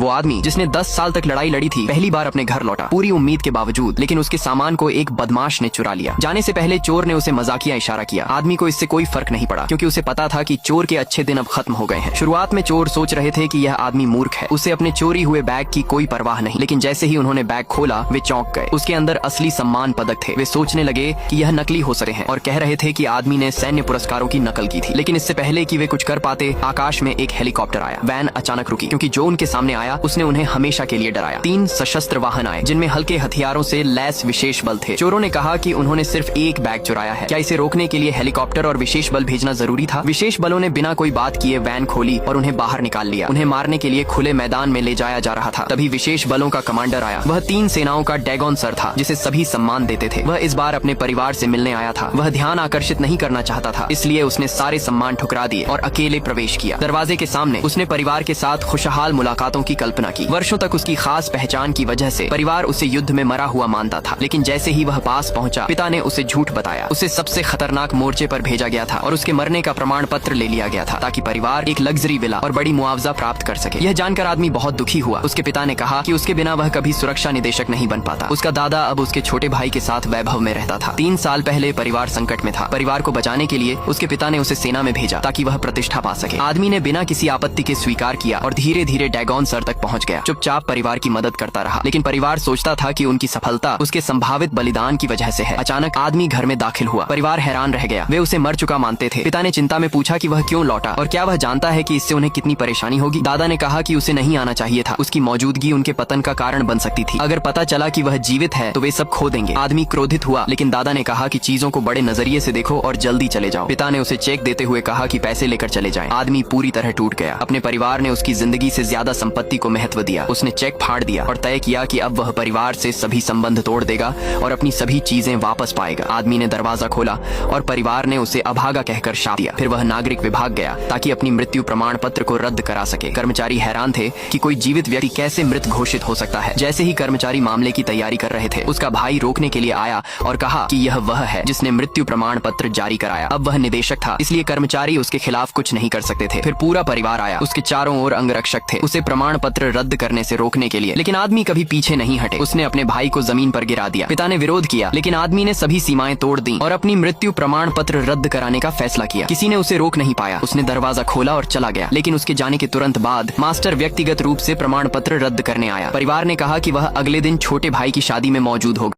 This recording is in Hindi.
वो आदमी जिसने 10 साल तक लड़ाई लड़ी थी पहली बार अपने घर लौटा, पूरी उम्मीद के बावजूद। लेकिन उसके सामान को एक बदमाश ने चुरा लिया। जाने से पहले चोर ने उसे मजाकिया इशारा किया। आदमी को इससे कोई फर्क नहीं पड़ा, क्योंकि उसे पता था कि चोर के अच्छे दिन अब खत्म हो गए हैं। शुरुआत में चोर सोच रहे थे कि यह आदमी मूर्ख है, उसे अपने चोरी हुए बैग की कोई परवाह नहीं। लेकिन जैसे ही उन्होंने बैग खोला वे चौंक गए। उसके अंदर असली सम्मान पदक थे। वे सोचने लगे कि यह नकली हो सकते हैं और कह रहे थे कि आदमी ने सैन्य पुरस्कारों की नकल की थी। लेकिन इससे पहले कि वे कुछ कर पाते, आकाश में एक हेलीकॉप्टर आया। वैन अचानक रुकी, क्योंकि जो उनके सामने आया उसने उन्हें हमेशा के लिए डराया। 3 सशस्त्र वाहन आए जिनमें हल्के हथियारों से लैस विशेष बल थे। चोरों ने कहा कि उन्होंने सिर्फ एक बैग चुराया है, क्या इसे रोकने के लिए हेलीकॉप्टर और विशेष बल भेजना जरूरी था? विशेष बलों ने बिना कोई बात किए वैन खोली और उन्हें बाहर निकाल लिया। उन्हें मारने के लिए खुले मैदान में ले जाया जा रहा था। तभी विशेष बलों का कमांडर आया। वह 3 सेनाओं का डैगॉन सर था, जिसे सभी सम्मान देते थे। वह इस बार अपने परिवार से मिलने आया था। वह ध्यान आकर्षित नहीं करना चाहता था, इसलिए उसने सारे सम्मान ठुकरा दिए और अकेले प्रवेश किया। दरवाजे के सामने उसने परिवार के साथ खुशहाल मुलाकातों की कल्पना की। वर्षों तक उसकी खास पहचान की वजह से परिवार उसे युद्ध में मरा हुआ मानता था। लेकिन जैसे ही वह पास पहुंचा, पिता ने उसे झूठ बताया। उसे सबसे खतरनाक मोर्चे पर भेजा गया था और उसके मरने का प्रमाण पत्र ले लिया गया था, ताकि परिवार एक लग्जरी विला और बड़ी मुआवजा प्राप्त कर सके। यह जानकर आदमी बहुत दुखी हुआ। उसके पिता ने कहा कि उसके बिना वह कभी सुरक्षा निदेशक नहीं बन पाता। उसका दादा अब उसके छोटे भाई के साथ वैभव में रहता था। 3 साल पहले परिवार संकट में था। परिवार को बचाने के लिए उसके पिता ने उसे सेना में भेजा, ताकि वह प्रतिष्ठा पा सके। आदमी ने बिना किसी आपत्ति के स्वीकार किया और धीरे धीरे डैगॉन सर तक पहुंच गया। चुपचाप परिवार की मदद करता रहा, लेकिन परिवार सोचता था कि उनकी सफलता उसके संभावित बलिदान की वजह से है। अचानक आदमी घर में दाखिल हुआ। परिवार हैरान रह गया। वे उसे मर चुका मानते थे। पिता ने चिंता में पूछा कि वह क्यों लौटा और क्या वह जानता है कि इससे उन्हें कितनी परेशानी होगी। दादा ने कहा कि उसे नहीं आना चाहिए था। उसकी मौजूदगी उनके पतन का कारण बन सकती थी। अगर पता चला कि वह जीवित है तो वे सब खो देंगे। आदमी क्रोधित हुआ, लेकिन दादा ने कहा कि चीजों को बड़े नजरिए से देखो और जल्दी चले जाओ। पिता ने उसे चेक देते हुए कहा कि पैसे लेकर चले जाएं। आदमी पूरी तरह टूट गया। अपने परिवार ने उसकी जिंदगी से ज्यादा संपत्ति को महत्व दिया। उसने चेक फाड़ दिया और तय किया कि अब वह परिवार से सभी संबंध तोड़ देगा और अपनी सभी चीजें वापस पाएगा। आदमी ने दरवाजा खोला और परिवार ने उसे अभागा कहकर शाप दिया। फिर वह नागरिक विभाग गया, ताकि अपनी मृत्यु प्रमाण पत्र को रद्द करा सके। कर्मचारी हैरान थे कि कोई जीवित व्यक्ति कैसे मृत घोषित हो सकता है। जैसे ही कर्मचारी मामले की तैयारी कर रहे थे, उसका भाई रोकने के लिए आया और कहा कि यह वह है जिसने मृत्यु प्रमाण पत्र जारी कराया। अब वह निदेशक था, इसलिए कर्मचारी उसके खिलाफ कुछ नहीं कर सकते थे। फिर पूरा परिवार आया। उसके चारों ओर अंगरक्षक थे, उसे प्रमाण पत्र रद्द करने से रोकने के लिए। लेकिन आदमी कभी पीछे नहीं हटे। उसने अपने भाई को जमीन पर गिरा दिया। पिता ने विरोध किया, लेकिन आदमी ने सभी सीमाएं तोड़ दी और अपनी मृत्यु प्रमाण पत्र रद्द कराने का फैसला किया। किसी ने उसे रोक नहीं पाया। उसने दरवाजा खोला और चला गया। लेकिन उसके जाने के तुरंत बाद मास्टर व्यक्तिगत रूप से प्रमाण पत्र रद्द करने आया। परिवार ने कहा कि वह अगले दिन छोटे भाई की शादी में मौजूद होगा।